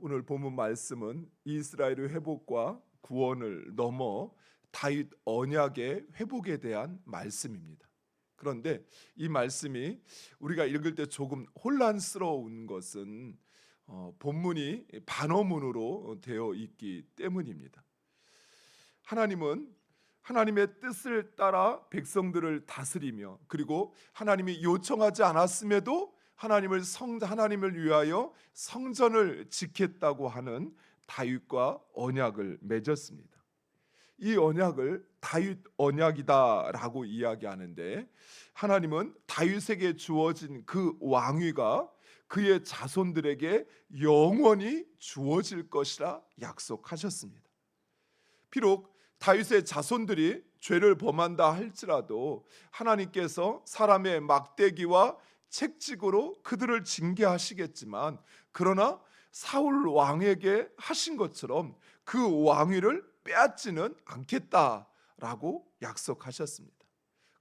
오늘 본문 말씀은 이스라엘의 회복과 구원을 넘어 다윗 언약의 회복에 대한 말씀입니다. 그런데 이 말씀이 우리가 읽을 때 조금 혼란스러운 것은 본문이 반어문으로 되어 있기 때문입니다. 하나님은 하나님의 뜻을 따라 백성들을 다스리며, 그리고 하나님이 요청하지 않았음에도 하나님을 위하여 성전을 지켰다고 하는 다윗과 언약을 맺었습니다. 이 언약을 다윗 언약이다라고 이야기하는데, 하나님은 다윗에게 주어진 그 왕위가 그의 자손들에게 영원히 주어질 것이라 약속하셨습니다. 비록 다윗의 자손들이 죄를 범한다 할지라도 하나님께서 사람의 막대기와 책찍으로 그들을 징계하시겠지만, 그러나 사울 왕에게 하신 것처럼 그 왕위를 빼앗지는 않겠다라고 약속하셨습니다.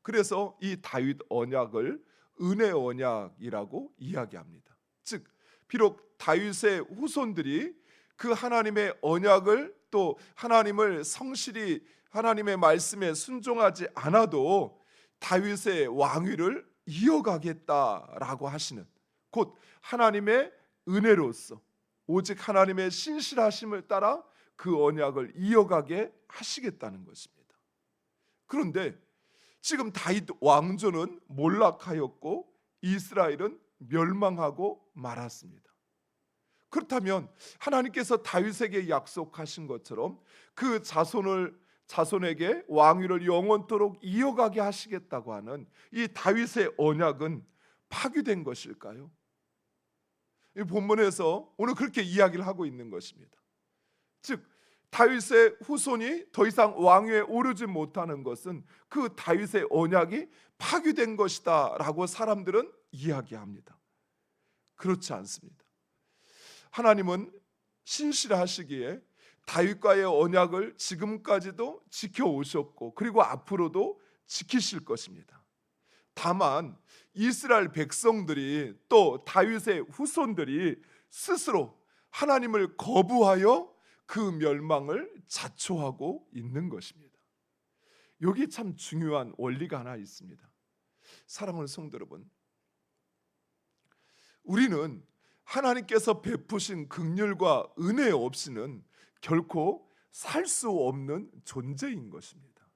그래서 이 다윗 언약을 은혜 언약이라고 이야기합니다. 즉, 비록 다윗의 후손들이 그 하나님의 언약을, 또 하나님을 성실히 하나님의 말씀에 순종하지 않아도 다윗의 왕위를 이어가겠다라고 하시는, 곧 하나님의 은혜로서 오직 하나님의 신실하심을 따라 그 언약을 이어가게 하시겠다는 것입니다. 그런데 지금 다윗 왕조는 몰락하였고 이스라엘은 멸망하고 말았습니다. 그렇다면 하나님께서 다윗에게 약속하신 것처럼 그 자손에게 왕위를 영원토록 이어가게 하시겠다고 하는 이 다윗의 언약은 파기된 것일까요? 이 본문에서 오늘 그렇게 이야기를 하고 있는 것입니다. 즉, 다윗의 후손이 더 이상 왕위에 오르지 못하는 것은 그 다윗의 언약이 파기된 것이다 라고 사람들은 이야기합니다. 그렇지 않습니다. 하나님은 신실하시기에 다윗과의 언약을 지금까지도 지켜오셨고, 그리고 앞으로도 지키실 것입니다. 다만 이스라엘 백성들이, 또 다윗의 후손들이 스스로 하나님을 거부하여 그 멸망을 자초하고 있는 것입니다. 여기 참 중요한 원리가 하나 있습니다. 사랑하는 성도 여러분, 우리는 하나님께서 베푸신 긍휼과 은혜 없이는 결코 살 수 없는 존재인 것입니다.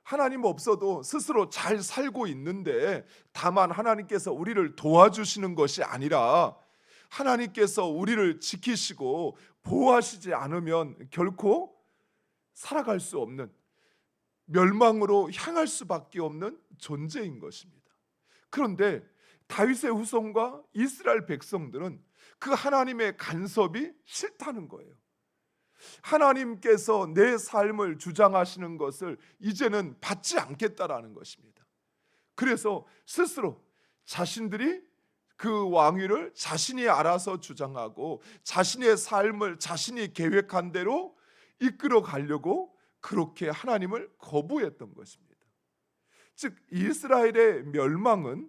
하나님 없어도 스스로 잘 살고 있는데, 다만 하나님께서 우리를 도와주시는 것이 아니라 하나님께서 우리를 지키시고 보호하시지 않으면 결코 살아갈 수 없는, 멸망으로 향할 수밖에 없는 존재인 것입니다. 그런데 다윗의 후손과 이스라엘 백성들은 그 하나님의 간섭이 싫다는 거예요. 하나님께서 내 삶을 주장하시는 것을 이제는 받지 않겠다라는 것입니다. 그래서 스스로 자신들이 그 왕위를 자신이 알아서 주장하고 자신의 삶을 자신이 계획한 대로 이끌어 가려고 그렇게 하나님을 거부했던 것입니다. 즉, 이스라엘의 멸망은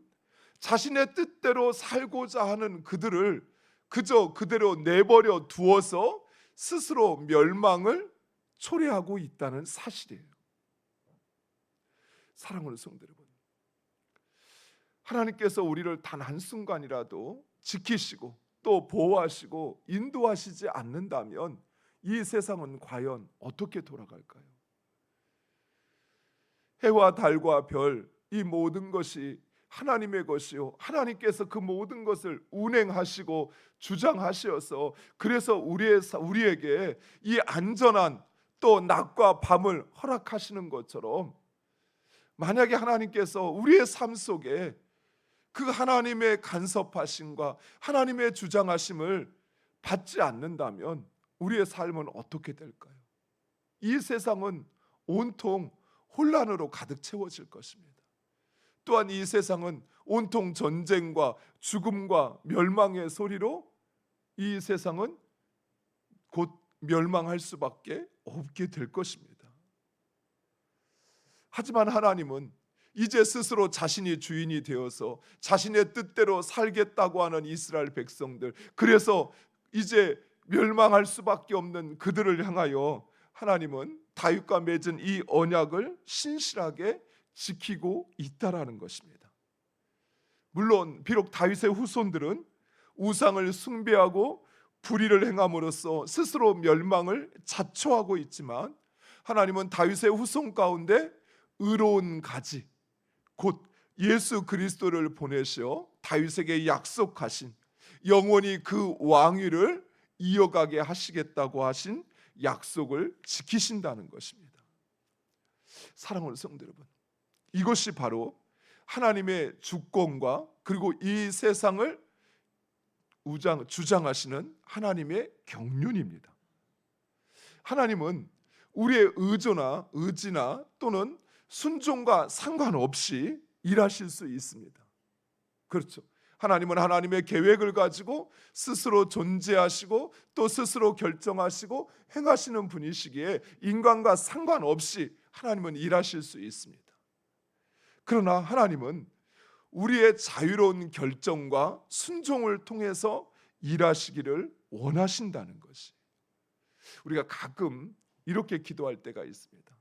자신의 뜻대로 살고자 하는 그들을 그저 그대로 내버려 두어서 스스로 멸망을 초래하고 있다는 사실이에요. 사랑하는 성도 여러분, 하나님께서 우리를 단 한순간이라도 지키시고 또 보호하시고 인도하시지 않는다면 이 세상은 과연 어떻게 돌아갈까요? 해와 달과 별, 이 모든 것이 하나님의 것이요, 하나님께서 그 모든 것을 운행하시고 주장하셔서, 그래서 우리에게 이 안전한 또 낮과 밤을 허락하시는 것처럼, 만약에 하나님께서 우리의 삶 속에 그 하나님의 간섭하심과 하나님의 주장하심을 받지 않는다면 우리의 삶은 어떻게 될까요? 이 세상은 온통 혼란으로 가득 채워질 것입니다. 또한 이 세상은 온통 전쟁과 죽음과 멸망의 소리로 이 세상은 곧 멸망할 수밖에 없게 될 것입니다. 하지만 하나님은 이제 스스로 자신이 주인이 되어서 자신의 뜻대로 살겠다고 하는 이스라엘 백성들, 그래서 이제 멸망할 수밖에 없는 그들을 향하여 하나님은 다윗과 맺은 이 언약을 신실하게 지키고 있다라는 것입니다. 물론 비록 다윗의 후손들은 우상을 숭배하고 불의를 행함으로써 스스로 멸망을 자초하고 있지만, 하나님은 다윗의 후손 가운데 의로운 가지 곧 예수 그리스도를 보내셔 다윗에게 약속하신 영원히 그 왕위를 이어가게 하시겠다고 하신 약속을 지키신다는 것입니다. 사랑하는 성도 여러분, 이것이 바로 하나님의 주권과 그리고 이 세상을 주장하시는 하나님의 경륜입니다. 하나님은 우리의 의지나 또는 순종과 상관없이 일하실 수 있습니다. 그렇죠. 하나님은 하나님의 계획을 가지고 스스로 존재하시고 또 스스로 결정하시고 행하시는 분이시기에 인간과 상관없이 하나님은 일하실 수 있습니다. 그러나 하나님은 우리의 자유로운 결정과 순종을 통해서 일하시기를 원하신다는 것이, 우리가 가끔 이렇게 기도할 때가 있습니다.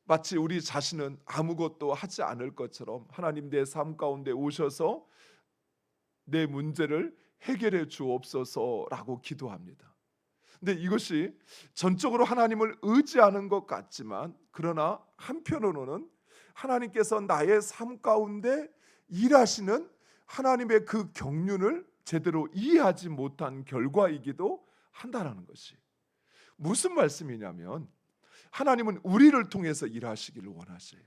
마치 우리 자신은 아무것도 하지 않을 것처럼 하나님 내 삶 가운데 오셔서 내 문제를 해결해 주옵소서라고 기도합니다. 근데 이것이 전적으로 하나님을 의지하는 것 같지만, 그러나 한편으로는 하나님께서 나의 삶 가운데 일하시는 하나님의 그 경륜을 제대로 이해하지 못한 결과이기도 한다는 것이, 무슨 말씀이냐면 하나님은 우리를 통해서 일하시기를 원하세요.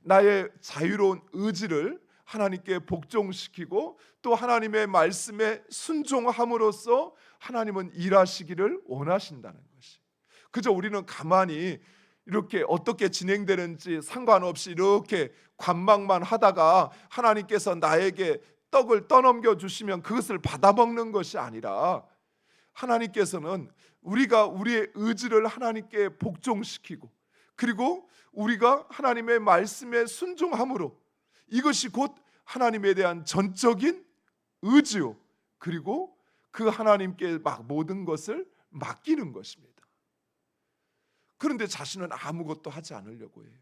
나의 자유로운 의지를 하나님께 복종시키고 또 하나님의 말씀에 순종함으로써 하나님은 일하시기를 원하신다는 것이, 그저 우리는 가만히 이렇게 어떻게 진행되는지 상관없이 이렇게 관망만 하다가 하나님께서 나에게 떡을 떠넘겨 주시면 그것을 받아먹는 것이 아니라, 하나님께서는 우리가 우리의 의지를 하나님께 복종시키고 그리고 우리가 하나님의 말씀에 순종함으로, 이것이 곧 하나님에 대한 전적인 의지요, 그리고 그 하나님께 모든 것을 맡기는 것입니다. 그런데 자신은 아무것도 하지 않으려고 해요.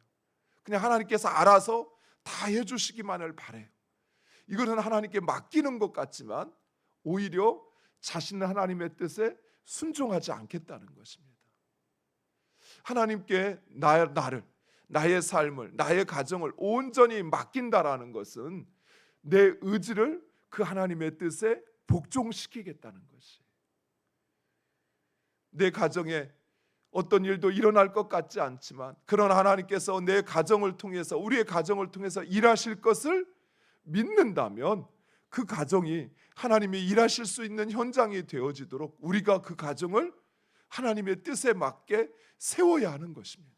그냥 하나님께서 알아서 다 해주시기만을 바래요. 이거는 하나님께 맡기는 것 같지만 오히려 자신은 하나님의 뜻에 순종하지 않겠다는 것입니다. 하나님께 나의 삶을, 나의 가정을 온전히 맡긴다라는 것은 내 의지를 그 하나님의 뜻에 복종시키겠다는 것이, 내 가정에 어떤 일도 일어날 것 같지 않지만 그러나 하나님께서 내 가정을 통해서, 우리의 가정을 통해서 일하실 것을 믿는다면 그 가정이 하나님이 일하실 수 있는 현장이 되어지도록 우리가 그 가정을 하나님의 뜻에 맞게 세워야 하는 것입니다.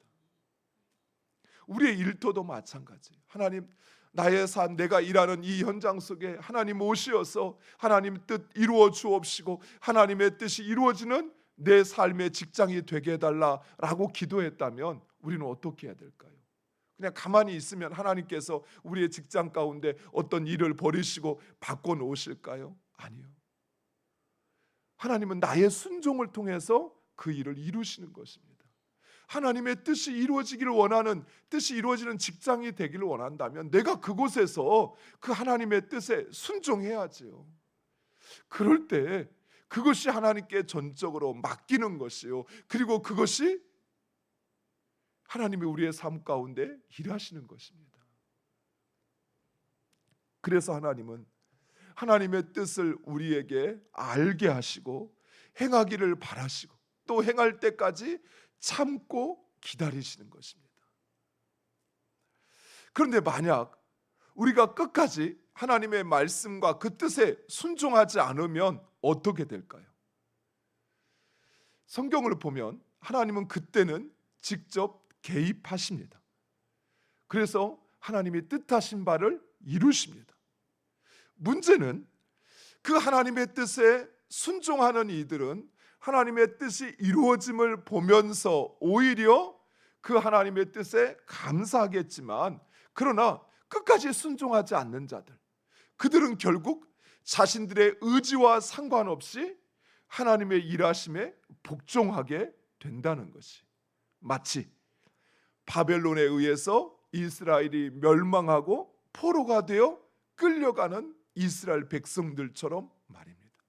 우리의 일터도 마찬가지예요. 하나님, 나의 삶, 내가 일하는 이 현장 속에 하나님 오시어서 하나님 뜻 이루어 주옵시고 하나님의 뜻이 이루어지는 내 삶의 직장이 되게 해달라라고 기도했다면 우리는 어떻게 해야 될까요? 그냥 가만히 있으면 하나님께서 우리의 직장 가운데 어떤 일을 버리시고 바꿔놓으실까요? 아니요. 하나님은 나의 순종을 통해서 그 일을 이루시는 것입니다. 하나님의 뜻이 이루어지기를 원하는, 뜻이 이루어지는 직장이 되기를 원한다면 내가 그곳에서 그 하나님의 뜻에 순종해야지요. 그럴 때 그것이 하나님께 전적으로 맡기는 것이요, 그리고 그것이 하나님이 우리의 삶 가운데 일하시는 것입니다. 그래서 하나님은 하나님의 뜻을 우리에게 알게 하시고 행하기를 바라시고 또 행할 때까지 참고 기다리시는 것입니다. 그런데 만약 우리가 끝까지 하나님의 말씀과 그 뜻에 순종하지 않으면 어떻게 될까요? 성경을 보면 하나님은 그때는 직접 개입하십니다. 그래서 하나님이 뜻하신 바를 이루십니다. 문제는 그 하나님의 뜻에 순종하는 이들은 하나님의 뜻이 이루어짐을 보면서 오히려 그 하나님의 뜻에 감사하겠지만, 그러나 끝까지 순종하지 않는 자들, 그들은 결국 자신들의 의지와 상관없이 하나님의 일하심에 복종하게 된다는 것이, 마치 바벨론에 의해서 이스라엘이 멸망하고 포로가 되어 끌려가는 이스라엘 백성들처럼 말입니다.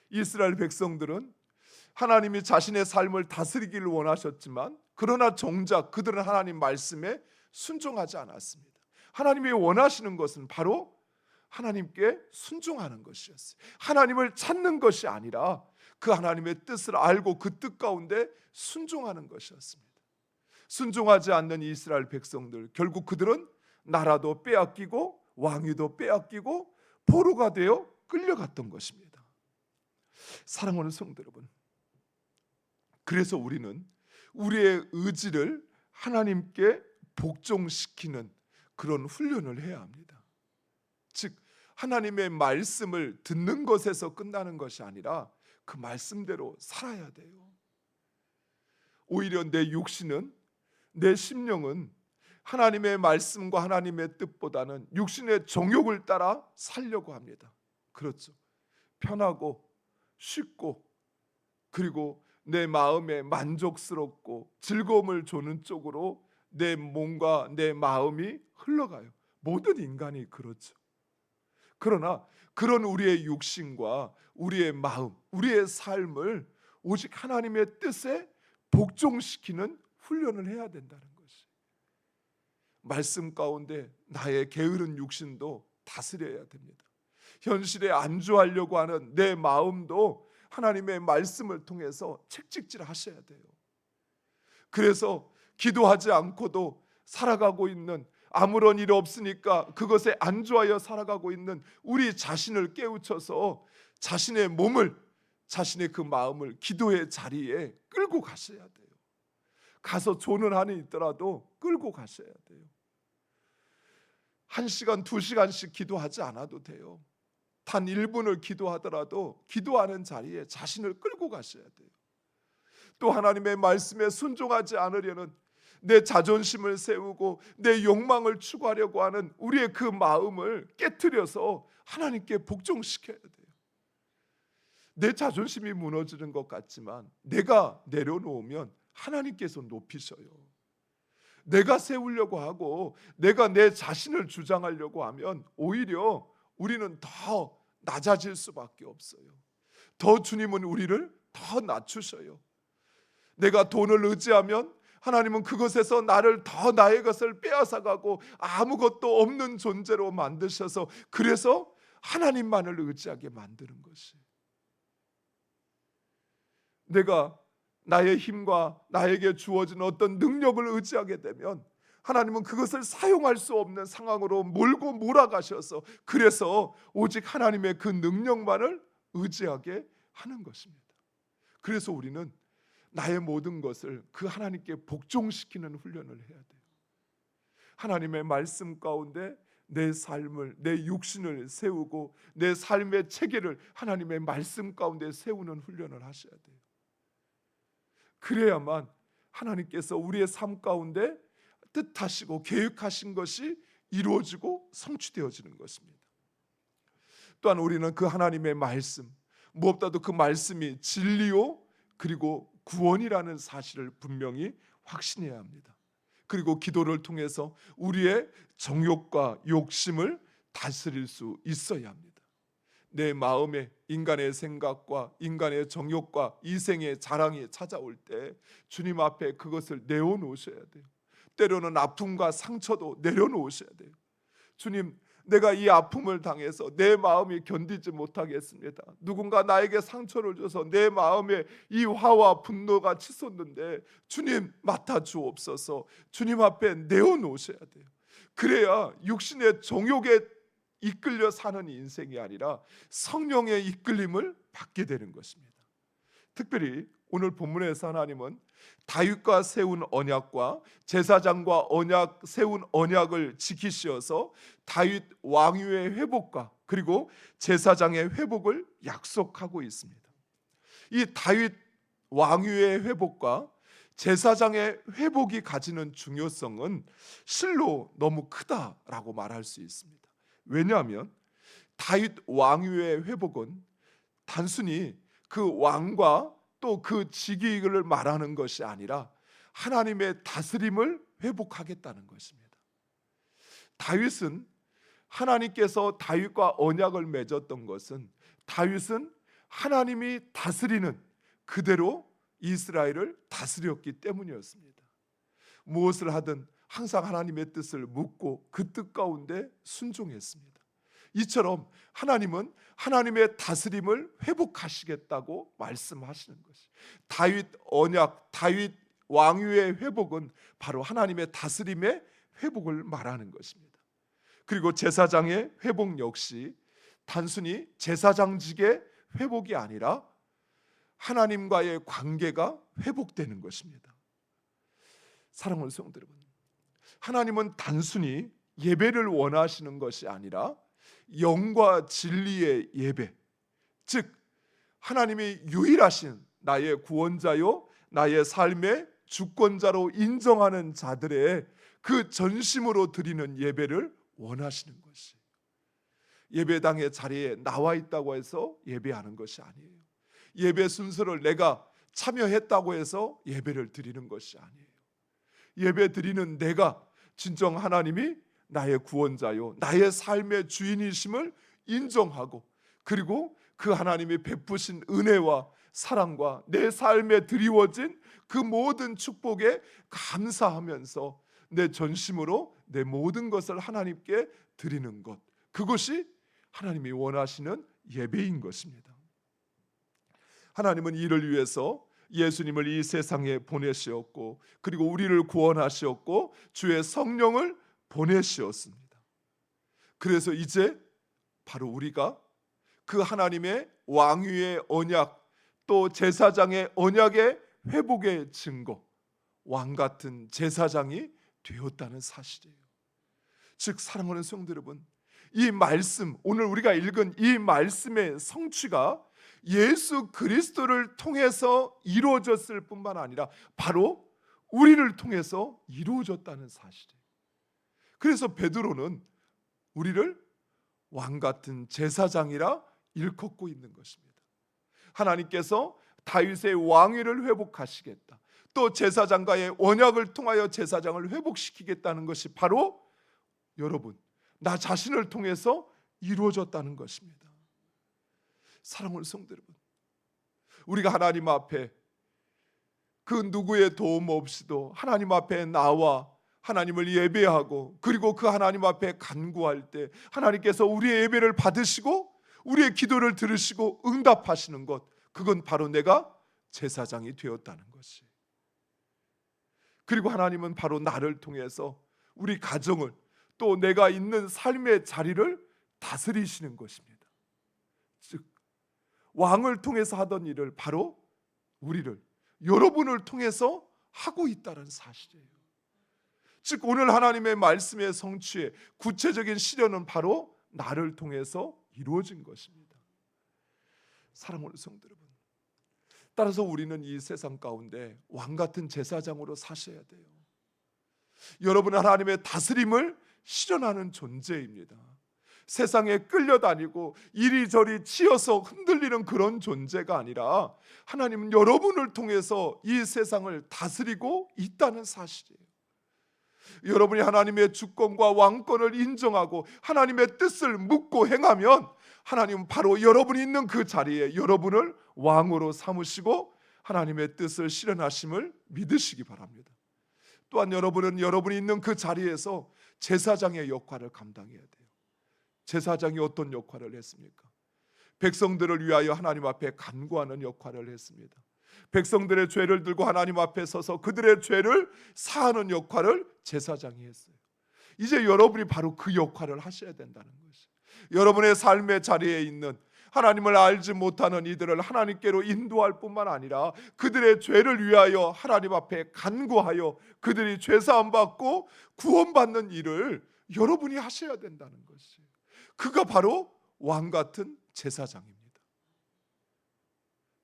이스라엘 백성들은 하나님이 자신의 삶을 다스리기를 원하셨지만, 그러나 정작 그들은 하나님 말씀에 순종하지 않았습니다. 하나님이 원하시는 것은 바로 하나님께 순종하는 것이었어요. 하나님을 찾는 것이 아니라 그 하나님의 뜻을 알고 그 뜻 가운데 순종하는 것이었습니다. 순종하지 않는 이스라엘 백성들, 결국 그들은 나라도 빼앗기고 왕위도 빼앗기고 포로가 되어 끌려갔던 것입니다. 사랑하는 성도 여러분, 그래서 우리는 우리의 의지를 하나님께 복종시키는 그런 훈련을 해야 합니다. 즉, 하나님의 말씀을 듣는 것에서 끝나는 것이 아니라 그 말씀대로 살아야 돼요. 오히려 내 육신은, 내 심령은 하나님의 말씀과 하나님의 뜻보다는 육신의 정욕을 따라 살려고 합니다. 그렇죠. 편하고 쉽고, 그리고 내 마음에 만족스럽고 즐거움을 주는 쪽으로 내 몸과 내 마음이 흘러가요. 모든 인간이 그렇죠. 그러나 그런 우리의 육신과 우리의 마음, 우리의 삶을 오직 하나님의 뜻에 복종시키는 훈련을 해야 된다는 것이, 말씀 가운데 나의 게으른 육신도 다스려야 됩니다. 현실에 안주하려고 하는 내 마음도 하나님의 말씀을 통해서 책찍질 하셔야 돼요. 그래서 기도하지 않고도 살아가고 있는, 아무런 일 없으니까 그것에 안주하여 살아가고 있는 우리 자신을 깨우쳐서 자신의 몸을, 자신의 그 마음을 기도의 자리에 끌고 가셔야 돼요. 가서 조는 한이 있더라도 끌고 가셔야 돼요. 1시간, 2시간씩 기도하지 않아도 돼요. 단 1분을 기도하더라도 기도하는 자리에 자신을 끌고 가셔야 돼요. 또 하나님의 말씀에 순종하지 않으려는, 내 자존심을 세우고 내 욕망을 추구하려고 하는 우리의 그 마음을 깨트려서 하나님께 복종시켜야 돼요. 내 자존심이 무너지는 것 같지만 내가 내려놓으면 하나님께서 높이셔요. 내가 세우려고 하고 내가 내 자신을 주장하려고 하면 오히려 우리는 더 낮아질 수밖에 없어요. 더 주님은 우리를 더 낮추셔요. 내가 돈을 의지하면 하나님은 그것에서 나를 더 나의 것을 빼앗아가고 아무것도 없는 존재로 만드셔서, 그래서 하나님만을 의지하게 만드는 것이, 내가 나의 힘과 나에게 주어진 어떤 능력을 의지하게 되면 하나님은 그것을 사용할 수 없는 상황으로 몰고 몰아가셔서, 그래서 오직 하나님의 그 능력만을 의지하게 하는 것입니다. 그래서 우리는 나의 모든 것을 그 하나님께 복종시키는 훈련을 해야 돼요. 하나님의 말씀 가운데 내 삶을, 내 육신을 세우고 내 삶의 체계를 하나님의 말씀 가운데 세우는 훈련을 하셔야 돼요. 그래야만 하나님께서 우리의 삶 가운데 뜻하시고 계획하신 것이 이루어지고 성취되어지는 것입니다. 또한 우리는 그 하나님의 말씀, 무엇보다도 그 말씀이 진리요 그리고 구원이라는 사실을 분명히 확신해야 합니다. 그리고 기도를 통해서 우리의 정욕과 욕심을 다스릴 수 있어야 합니다. 내 마음에 인간의 생각과 인간의 정욕과 이생의 자랑이 찾아올 때 주님 앞에 그것을 내어놓으셔야 돼요. 때로는 아픔과 상처도 내려놓으셔야 돼요. 주님, 내가 이 아픔을 당해서 내 마음이 견디지 못하겠습니다. 누군가 나에게 상처를 줘서 내 마음에 이 화와 분노가 치솟는데 주님 맡아주옵소서. 주님 앞에 내어놓으셔야 돼요. 그래야 육신의 정욕에 이끌려 사는 인생이 아니라 성령의 이끌림을 받게 되는 것입니다. 특별히 오늘 본문에서 하나님은 다윗과 세운 언약과 제사장과 세운 언약을 지키시어서 다윗 왕위의 회복과 그리고 제사장의 회복을 약속하고 있습니다. 이 다윗 왕위의 회복과 제사장의 회복이 가지는 중요성은 실로 너무 크다라고 말할 수 있습니다. 왜냐하면 다윗 왕위의 회복은 단순히 그 왕과 또 그 직위를 말하는 것이 아니라 하나님의 다스림을 회복하겠다는 것입니다. 다윗은 하나님께서 다윗과 언약을 맺었던 것은 다윗은 하나님이 다스리는 그대로 이스라엘을 다스렸기 때문이었습니다. 무엇을 하든 항상 하나님의 뜻을 묻고 그 뜻 가운데 순종했습니다. 이처럼 하나님은 하나님의 다스림을 회복하시겠다고 말씀하시는 것이, 다윗 언약, 다윗 왕위의 회복은 바로 하나님의 다스림의 회복을 말하는 것입니다. 그리고 제사장의 회복 역시 단순히 제사장직의 회복이 아니라 하나님과의 관계가 회복되는 것입니다. 사랑하는 성도 여러분, 하나님은 단순히 예배를 원하시는 것이 아니라 영과 진리의 예배, 즉 하나님이 유일하신 나의 구원자요 나의 삶의 주권자로 인정하는 자들의 그 전심으로 드리는 예배를 원하시는 것이, 예배당의 자리에 나와 있다고 해서 예배하는 것이 아니에요. 예배 순서를 내가 참여했다고 해서 예배를 드리는 것이 아니에요. 예배 드리는 내가 진정 하나님이 나의 구원자요 나의 삶의 주인이심을 인정하고, 그리고 그 하나님이 베푸신 은혜와 사랑과 내 삶에 드리워진 그 모든 축복에 감사하면서 내 전심으로 내 모든 것을 하나님께 드리는 것, 그것이 하나님이 원하시는 예배인 것입니다. 하나님은 이를 위해서 예수님을 이 세상에 보내시었고, 그리고 우리를 구원하시었고 주의 성령을 보내시었습니다. 그래서 이제 바로 우리가 그 하나님의 왕위의 언약, 또 제사장의 언약의 회복의 증거, 왕 같은 제사장이 되었다는 사실이에요. 즉 사랑하는 성도 여러분, 이 말씀, 오늘 우리가 읽은 이 말씀의 성취가 예수 그리스도를 통해서 이루어졌을 뿐만 아니라 바로 우리를 통해서 이루어졌다는 사실이에요. 그래서 베드로는 우리를 왕 같은 제사장이라 일컫고 있는 것입니다. 하나님께서 다윗의 왕위를 회복하시겠다, 또 제사장과의 언약을 통하여 제사장을 회복시키겠다는 것이 바로 여러분, 나 자신을 통해서 이루어졌다는 것입니다. 사랑하는 성도 여러분, 우리가 하나님 앞에 그 누구의 도움 없이도 하나님 앞에 나와 하나님을 예배하고, 그리고 그 하나님 앞에 간구할 때 하나님께서 우리의 예배를 받으시고 우리의 기도를 들으시고 응답하시는 것, 그건 바로 내가 제사장이 되었다는 것이. 그리고 하나님은 바로 나를 통해서 우리 가정을, 또 내가 있는 삶의 자리를 다스리시는 것입니다. 즉 왕을 통해서 하던 일을 바로 우리를, 여러분을 통해서 하고 있다는 사실이에요. 즉 오늘 하나님의 말씀의 성취의 구체적인 실현은 바로 나를 통해서 이루어진 것입니다. 사랑하는 성도 여러분, 따라서 우리는 이 세상 가운데 왕 같은 제사장으로 사셔야 돼요. 여러분은 하나님의 다스림을 실현하는 존재입니다. 세상에 끌려다니고 이리저리 치여서 흔들리는 그런 존재가 아니라 하나님은 여러분을 통해서 이 세상을 다스리고 있다는 사실이에요. 여러분이 하나님의 주권과 왕권을 인정하고 하나님의 뜻을 묻고 행하면 하나님은 바로 여러분이 있는 그 자리에 여러분을 왕으로 삼으시고 하나님의 뜻을 실현하심을 믿으시기 바랍니다. 또한 여러분은 여러분이 있는 그 자리에서 제사장의 역할을 감당해야 돼요. 제사장이 어떤 역할을 했습니까? 백성들을 위하여 하나님 앞에 간구하는 역할을 했습니다. 백성들의 죄를 들고 하나님 앞에 서서 그들의 죄를 사하는 역할을 제사장이 했어요. 이제 여러분이 바로 그 역할을 하셔야 된다는 것이에요. 여러분의 삶의 자리에 있는 하나님을 알지 못하는 이들을 하나님께로 인도할 뿐만 아니라 그들의 죄를 위하여 하나님 앞에 간구하여 그들이 죄사함 받고 구원받는 일을 여러분이 하셔야 된다는 것이에요. 그가 바로 왕 같은 제사장입니다.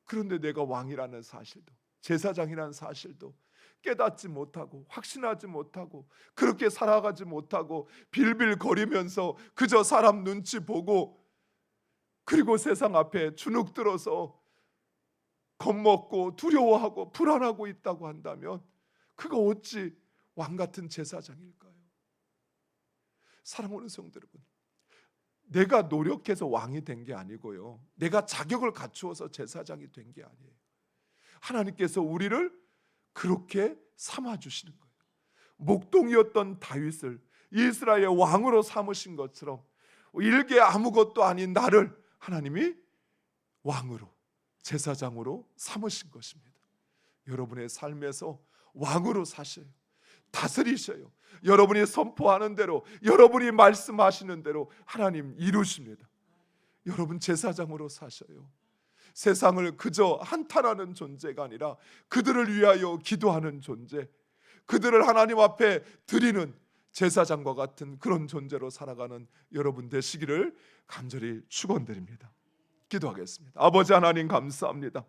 그런데 내가 왕이라는 사실도, 제사장이라는 사실도 깨닫지 못하고 확신하지 못하고 그렇게 살아가지 못하고 빌빌거리면서 그저 사람 눈치 보고 그리고 세상 앞에 주눅 들어서 겁먹고 두려워하고 불안하고 있다고 한다면 그가 어찌 왕 같은 제사장일까요? 사랑하는 성도 여러분, 내가 노력해서 왕이 된 게 아니고요, 내가 자격을 갖추어서 제사장이 된 게 아니에요. 하나님께서 우리를 그렇게 삼아주시는 거예요. 목동이었던 다윗을 이스라엘의 왕으로 삼으신 것처럼 일개 아무것도 아닌 나를 하나님이 왕으로, 제사장으로 삼으신 것입니다. 여러분의 삶에서 왕으로 사셔요. 다스리셔요. 여러분이 선포하는 대로, 여러분이 말씀하시는 대로 하나님 이루십니다. 여러분 제사장으로 사셔요. 세상을 그저 한탄하는 존재가 아니라 그들을 위하여 기도하는 존재, 그들을 하나님 앞에 드리는 제사장과 같은 그런 존재로 살아가는 여러분 되시기를 간절히 축원드립니다. 기도하겠습니다. 아버지 하나님 감사합니다.